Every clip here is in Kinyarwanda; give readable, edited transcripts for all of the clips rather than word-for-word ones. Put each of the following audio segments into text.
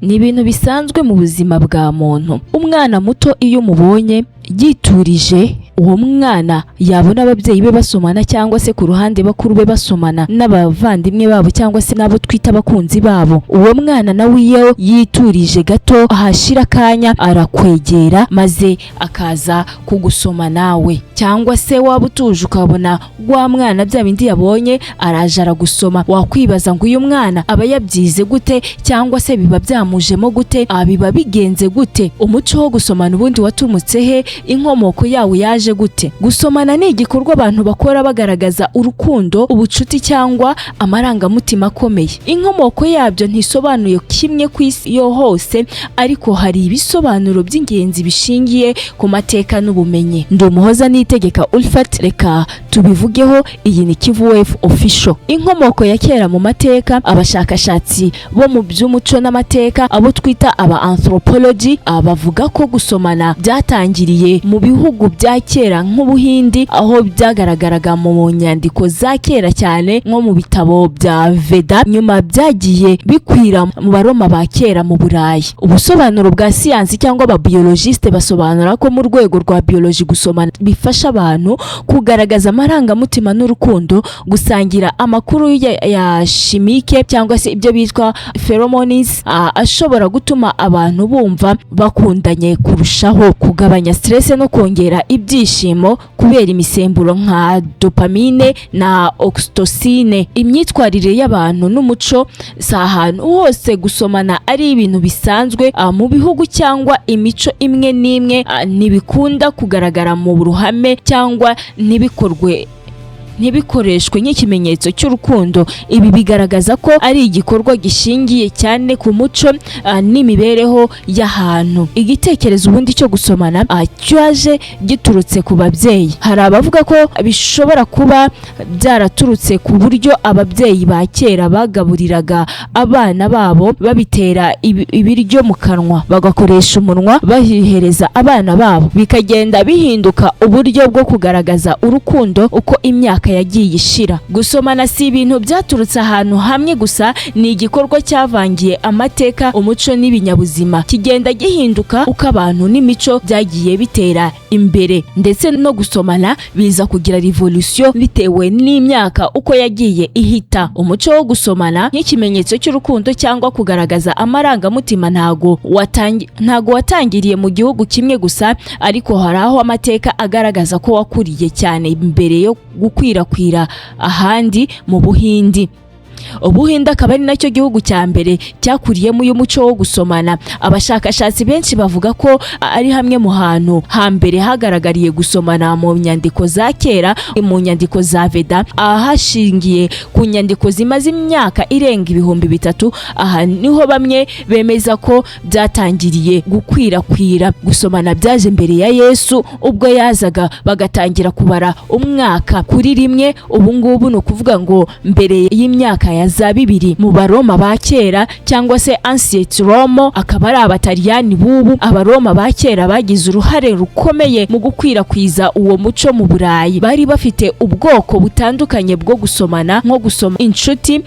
ni ibintu bisanzwe mu buzima bwa muntu. Umwana muto iyo umubonye yiturije, uwo mwana yabona ababyeyi be basomana cyangwa se ku ruhande bakuru be basomana n'abavandimwe babo cyangwa se n'abo twita abakunzi babo, uwo mwana nawe iyo yiturije gato ahashira akanya arakwegera maze akaza kugusoma nawe. Cyangwa se waba utuje ukabona wa mwana bya bindi yabonye araje aragusoma, wakwibaza ngo uyu mwana aba yabyize gute cyangwa se biba byamujemo gute, biba bigenze gute, umuco wo gusomana ubundi watumutse he, inkomoko yawo yaje gute? Gusomana ni igikorwa abantu bakora bagaragaza urukundo, ubucuti cyangwa amarangamutima akomeye. Inkomoko yabyo ntisobanuye kimwe ku isi yo hose, ariko hari ibisobanuro by'ingenzi bishingiye ku mateka n'ubumenyi. Ndi Umuhoza Niyitegeka Ulfat, reka tubivugeho. Iyi ni Kivu Wave Official. Inkomoko ya kera mu mateka, abashakashatsi bo mu by'umuco n'amateka, abo twita aba anthropology, bavuga ko gusomana byatangiriye mu bihugu bya kera nk'Ubuhindi, aho byagaragaraga mu nyandiko za kera cyane nko mu bitabo bya Veda, nyuma byagiye bikwira mu Baroma ba kera mu Burayi. Ubusobanuro bwa siyansi cyangwa aba biologiste basobanura ko mu rwego rwa biology gusomana bifasha abantu kugaragaza amarangamutima n'urukundo, gusangira amakuru ya chimique cyangwa se ibyo bitwa pheromones, ashobora gutuma abantu bumva bakundanye kurushaho, kugabanya stress no kongera ibyishimo kubera imisemburo nka dopamine na oxytocin. Imyitwarire y'abantu n'umuco, si ahantu hose gusomana ari ibintu bisanzwe. Mu bihugu cyangwa imico imwe n'imwe ntibikunda kugaragara mu ruhame cyangwa ntibikoreshwe nk'ikimenyetso cy'urukundo. Ibi bigaragaza ko ari igikorwa gishingiye cyane ku muco n'imibereho y'ahantu. Igitekerezo ubundi cyo gusomana cyaje giturutse ku babyeyi. Hari abavuga ko bishobora kuba byaraturutse ku buryo ababyeyi ba kera bagaburiraga abana babo babitera ibiryo mu kanwa, bagakoresha umunwa bahihereza abana babo, bikagenda bihinduka uburyo bwo kugaragaza urukundo uko imyaka yagiye ishira. Gusomana si ibintu byaturutse ahantu hamwe gusa, ni igikorwa cyavangiye amateka, umuco n'ibinyabuzima, kigenda gihinduka uko abantu n'imico byagiye bitera imbere. Ndetse no gusomana biza kugira revolution bitewe n'imyaka uko yagiye ihita. Umuco wo gusomana nk'ikimenyetso cy'urukundo cyangwa kugaragaza amarangamutima ntago watangiriye mu gihugu kimwe gusa, ariko hari aho amateka agaragaza ko wakuriye cyane imbere yo gukwirakwira ahandi mu Buhindi. Ubuhinde akaba ari nacyo gihugu cya mbere cyakuriyemo uyu muco wo gusomana. Abashakashatsi benshi bavuga ko ari hamwe mu hantu hambere hagaragariye gusomana mu nyandiko za kera, mu nyandiko za Veda, ahashingiye ku nyandiko zimaze imyaka irenga 3000. Aha niho bamwe bemeza ko byatangiriye gukwirakwira. Gusomana byaje mbere ya Yesu, ubwo yazaga bagatangira kubara umwaka kuri rimwe. Ubu ngubu ni ukuvuga ngo mbere y'imyaka ya za 2000 mu Baroma ba kera cyangwa se Ancient Rome, akaba ari Abataliyani bubu. Abaroma ba kera bagize uruhare rukomeye mu gukwirakwiza uwo muco mu Burayi. Bari bafite ubwoko butandukanye bwo gusomana, nko gusoma inshuti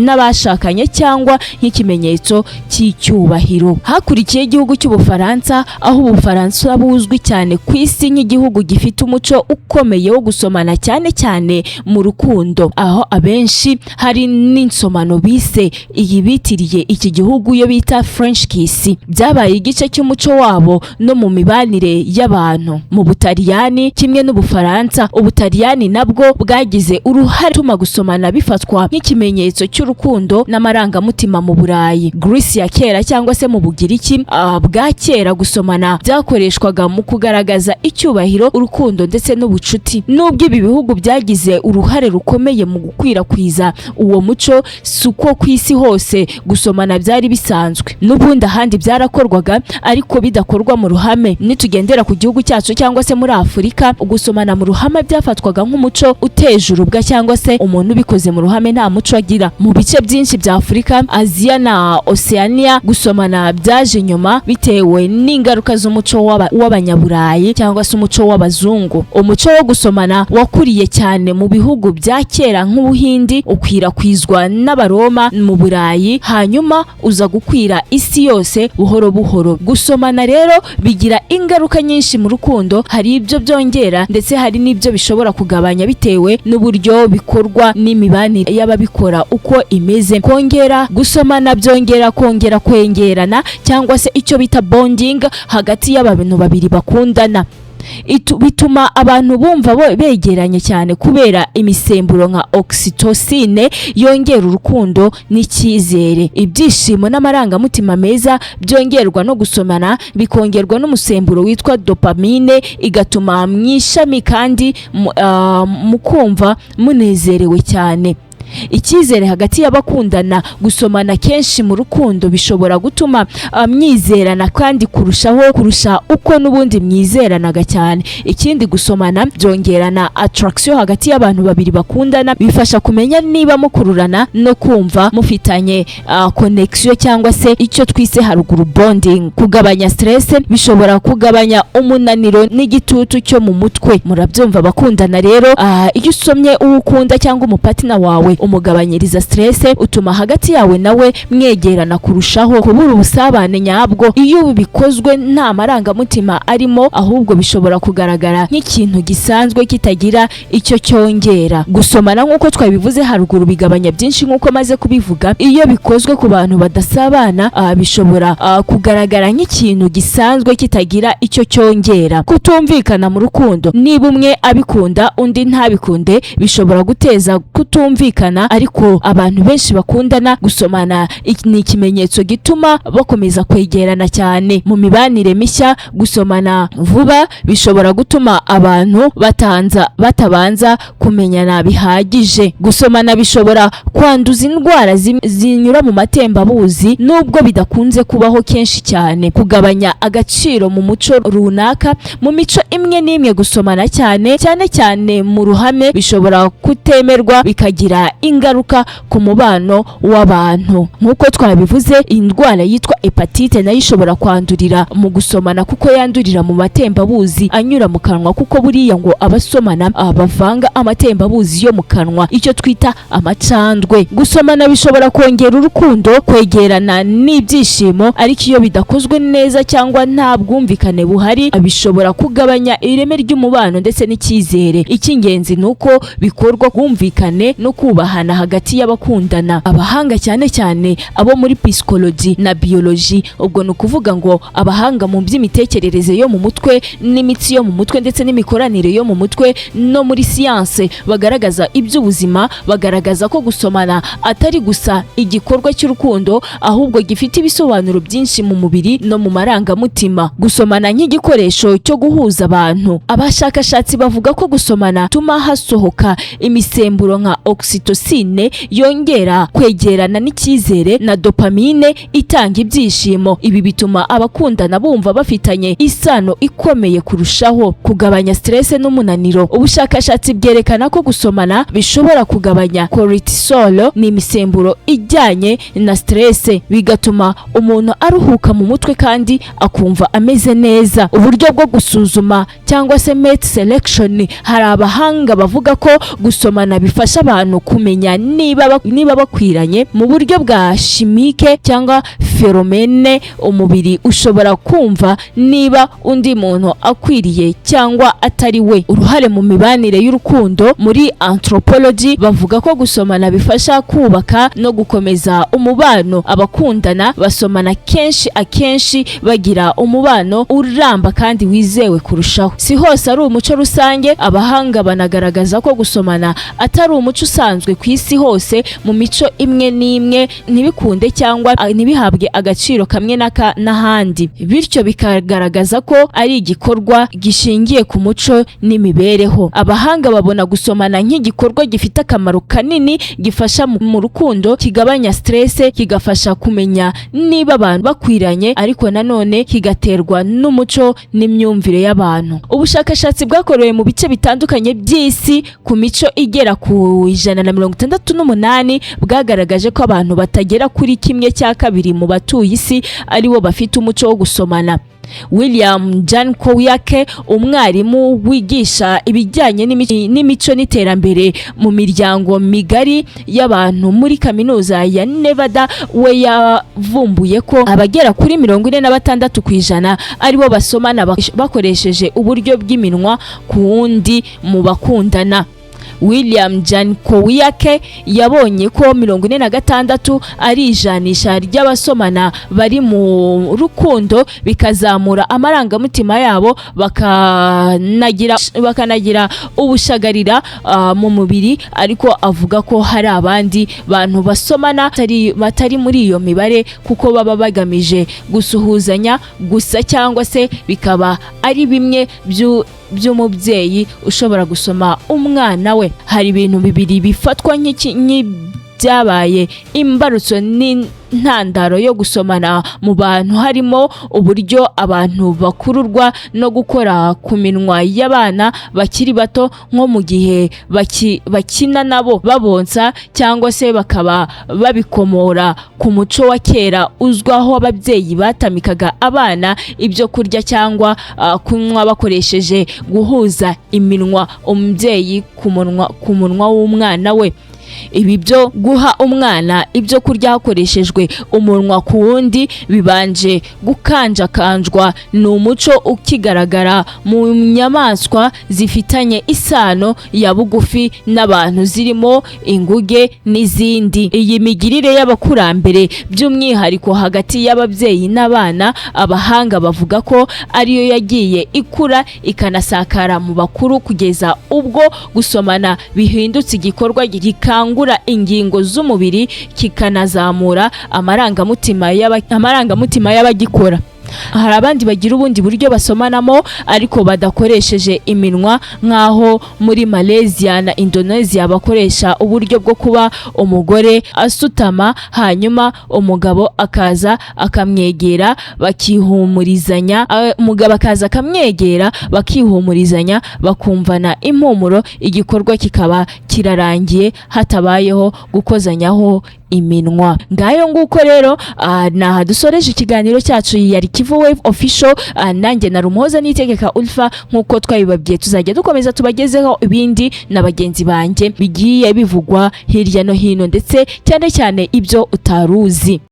n'abashakanye cyangwa nk'ikimenyetso cy'icyubahiro. Hakurikiye igihugu cy'Ubufaransa, aho Ubufaransa buzwi cyane ku isi nk'igihugu gifite umuco ukomeye wo gusomana cyane cyane mu rukundo, aho abenshi hari n'insomano bise iyi bitiriye iki gihugu yo bita French kiss. Byabaye igice cy'umuco wabo no mu mibanire y'abantu. Mu Butaliyani kimwe n'Ubufaransa, Ubutaliyani nabwo bwagize uruhare tuma gusomana bifatwa nk'ikimenyetso cy'urukundo n'amarangamutima mu Burayi. Greece ya kera cyangwa se mu Bugiriki bwa kera, gusomana byakoreshwaga mu kugaragaza icyubahiro, urukundo ndetse n'ubucuti. Nubwo ibi bihugu byagize uruhare rukomeye mu gukwirakwiza uwo muco, suko ku isi hose gusomana byari bisanzwe. N'ubundi ahandi byarakorwaga ariko bidakorwa mu ruhame. Nitugendera ku gihugu cyacu cyangwa se muri Afurika, gusomana mu ruhame byafatwaga nk'umuco uteje urubwa cyangwa se umuntu ubikoze mu ruhame nta muco agira. Mu bice byinshi bya Afurika, Aziya na Oceania, gusomana byaje nyuma bitewe n'ingaruka z'umuco w'Abanyaburayi cyangwa se umuco w'Abazungu. Umuco wo gusomana wakuriye cyane mu bihugu bya kera nk'Ubuhindi, ukwirakwizwa n'Abaroma mu Burayi hanyuma uza gukwira isi yose buhoro buhoro. Gusomana rero bigira ingaruka nyinshi mu rukundo, hari ibyo byongera ndetse hari n'ibyo bishobora kugabanya bitewe n'uburyo bikorwa n'imibanire y'ababikora uko imeze. Gusomana byongera kwengerana cyangwa se icyo bita bonding hagati y'abantu babiri bakundana. Bituma abantu bumva begeranye cyane kubera imisemburo nka oxytocin yongera urukundo n'icyizere. Ibyishimo n'amarangamutima meza byongerwa no gusomana, bikongerwa n'umusemburo witwa dopamine, igatuma mwishami kandi mukumva munezerewe cyane. Icyizere hagati y'abakundana. Gusomana kenshi mu rukundo bishobora gutuma mwizerana kandi kurusha uko n'ubundi mwizeranaga cyane. Ikindi, gusomana byongerana attraction hagati y'abantu babiri bakundana, bifasha kumenya niba mukururana no kumva mufitanye connection cyangwa se icyo twise haruguru bonding. Kugabanya stress, bishobora kugabanya umunaniro n'igitutu cyo mu mutwe. Murabyumva abakundana rero, iyo usomye uwo ukunda cyangwa umupatina wawe umugabanyiriza stress, utuma hagati yawe nawe mwegerana kurushaho. Kubura ubusabane nyabwo iyo bikozwe nta marangamutima arimo, ahubwo bishobora kugaragara nk'ikintu gisanzwe kitagira icyo cyongera. Gusomana nk'uko twabivuze haruguru bigabanya byinshi nk'uko maze kubivuga. Iyo bikozwe ku bantu badasabana, bishobora kugaragara nk'ikintu gisanzwe kitagira icyo cyongera. Kutumvikana mu rukundo, niba umwe abikunda undi ntabikunde, bishobora guteza kutumvikana. Ariko abantu benshi bakundana, gusomana ni ikimenyetso gituma bakomeza kwegerana cyane. Mu mibanire mishya, gusomana vuba bishobora gutuma abantu batabanza kumenyana bihagije. Gusomana bishobora kwanduza indwara zinyura mu matembabuzi nubwo bidakunze kubaho kenshi cyane. Kugabanya agaciro mu muco runaka. Mu mico imwe n'imwe, gusomana cyane mu ruhame bishobora kutemerwa, bikagira ingaruka ku mubano w'abantu. Nk'uko twabivuze, indwara yitwa hepatite nayo ishobora kwandurira mu gusomana kuko yandurira mu matembabuzi anyura mu kanwa, kuko buriya ngo abasomana bavanga amatembabuzi yo mu kanwa, icyo twita amacandwe. Gusomana bishobora kongera urukundo, kwegerana n'ibyishimo, ariko iyo bidakozwe neza cyangwa nta bwumvikane buhari, bishobora kugabanya ireme ry'umubano ndetse n'icyizere. Icy'ingenzi ni uko bikorwa bwumvikane no kubahana hagati y'abakundana. Abahanga cyane abo muri psychology na biology, ubwo ni ukuvuga ngo abahanga mu by'imitekerereze yo mu mutwe n'imitsi yo mu mutwe ndetse n'imikoranire yo mu mutwe no muri science, bagaragaza iby'ubuzima, bagaragaza ko gusomana atari gusa igikorwa cy'urukundo, ahubwo gifite ibisobanuro byinshi mu mubiri no mu marangamutima. Gusomana nk'igikoresho cyo guhuza abantu. Abashakashatsi bavuga ko gusomana tuma hasohoka imisemburo nka oxytocin yongera kwegerana n'icyizere, na dopamine itanga ibyishimo. Ibi bituma abakundana bumva bafitanye isano ikomeye kurushaho. Kugabanya stress n'umunaniro. Ubushakashatsi bwerekana ko gusomana bishobora kugabanya cortisol, ni imisemburo ijyanye na stress, bigatuma umuntu aruhuka mu mutwe kandi akumva ameze neza. Uburyo bwo gusuzuma cyangwa se mate selection, hari abahanga bavuga ko gusomana bifasha abantu kumenya niba bakwiranye mu buryo bwa chimique cyangwa pheromone. Umubiri ushobora kumva niba undi muntu akwiriye cyangwa atari we. Uruhare mu mibanire y'urukundo. Muri anthropology bavuga ko gusomana bifasha kubaka no gukomeza umubano. Abakundana basomana akenshi bagira umubano uramba kandi wizewe kurushaho. Si hose ari umuco rusange. Abahanga banagaragaza ko gusomana atari umuco usanzwe ku isi hose. Mu mico imwe n'imwe ntibikunde cyangwa ntibihabwe agaciro kamwe n'ahandi, bityo bikagaragaza ko ari igikorwa gishingiye ku muco n'imibereho. Abahanga babona gusomana nk'igikorwa gifite akamaro kanini, gifasha mu rukundo, kigabanya stress, kigafasha kumenya niba abantu bakwiranye, ariko nanone kigaterwa n'umuco n'imyumvire y'abantu. Ubushakashatsi bwakorewe mu bice bitandukanye by'isi ku mico igera ku 168 bwagaragaje ko abantu batagera kuri 1/2 mu batuye isi aribo bafite umuco wo gusomana. William Jan Kouyake, umwarimu wigisha ibijyanye n'imico n'iterambere mu miryango migari y'abantu muri kaminuza ya Nevada, we yavumbuye ko abagera kuri 46% aribo basomana bakoresheje uburyo bw'iminwa ku wundi mu bakundana. William Jan Kouyake yabonye ko 46 ari ijanisha ry'abasomana bari mu rukundo, bikazamura amarangamutima yabo, bakanagira ubushagarira mu mubiri. Ariko avuga ko hari abandi bantu basomana batari muri iyo mibare kuko baba bagamije gusuhuzanya gusa, cyangwa se bikaba ari bimwe by'umubyeyi ushobora gusoma umwana we. Hari ibintu bibiri bifatwa nk'ibyabaye imbarutso n'intandaro yo gusomana mu bantu, harimo uburyo abantu bakururwa no gukora ku minwa y'abana bakiri bato, nko mu gihe bakina nabo babonsa, cyangwa se bakaba babikomora ku muco wa kera uzwaho ababyeyi batamikaga abana ibyo kurya cyangwa kunywa bakoresheje guhuza iminwa umubyeyi ku munwa w'umwana we. Ibi byo guha umwana ibyo kurya hakoreshejwe umunwa ku wundi bibanje gukanjakanjwa, ni umuco ukigaragara mu nyamaswa zifitanye isano ya bugufi n'abantu zirimo inguge n'izindi. Iyi migirire y'abakurambere by'umwihariko hagati y'ababyeyi n'abana, abahanga bavuga ko ariyo yagiye ikura ikanasakara mu bakuru kugeza ubwo gusomana bihindutse igikorwa gikangura ingingo z'umubiri, kikanazamura amarangamutima y'abagikora. Hari abandi bagira ubundi buryo basomanamo ariko badakoresheje iminwa, nk'aho muri Malaysia na Indonesia bakoresha uburyo bwo kuba umugore asutama, hanyuma umugabo akaza akamwegera bakihumurizanya, bakihumurizanya bakumvana impumuro, igikorwa kikaba kirarangiye hatabayeho gukozanyaho iminwa. Ngayo nguko rero naha dusoreje ikiganiro cyacu yari Kivu Wave Official. Nanjye na Rumuhoza Niyitegeka Ulfa, nkuko twabibabwiye tuzajya dukomeza tubagezeho ibindi na bagenzi banjye bigiye bivugwa hirya no hino, ndetse cyane cyane ibyo utaruzi.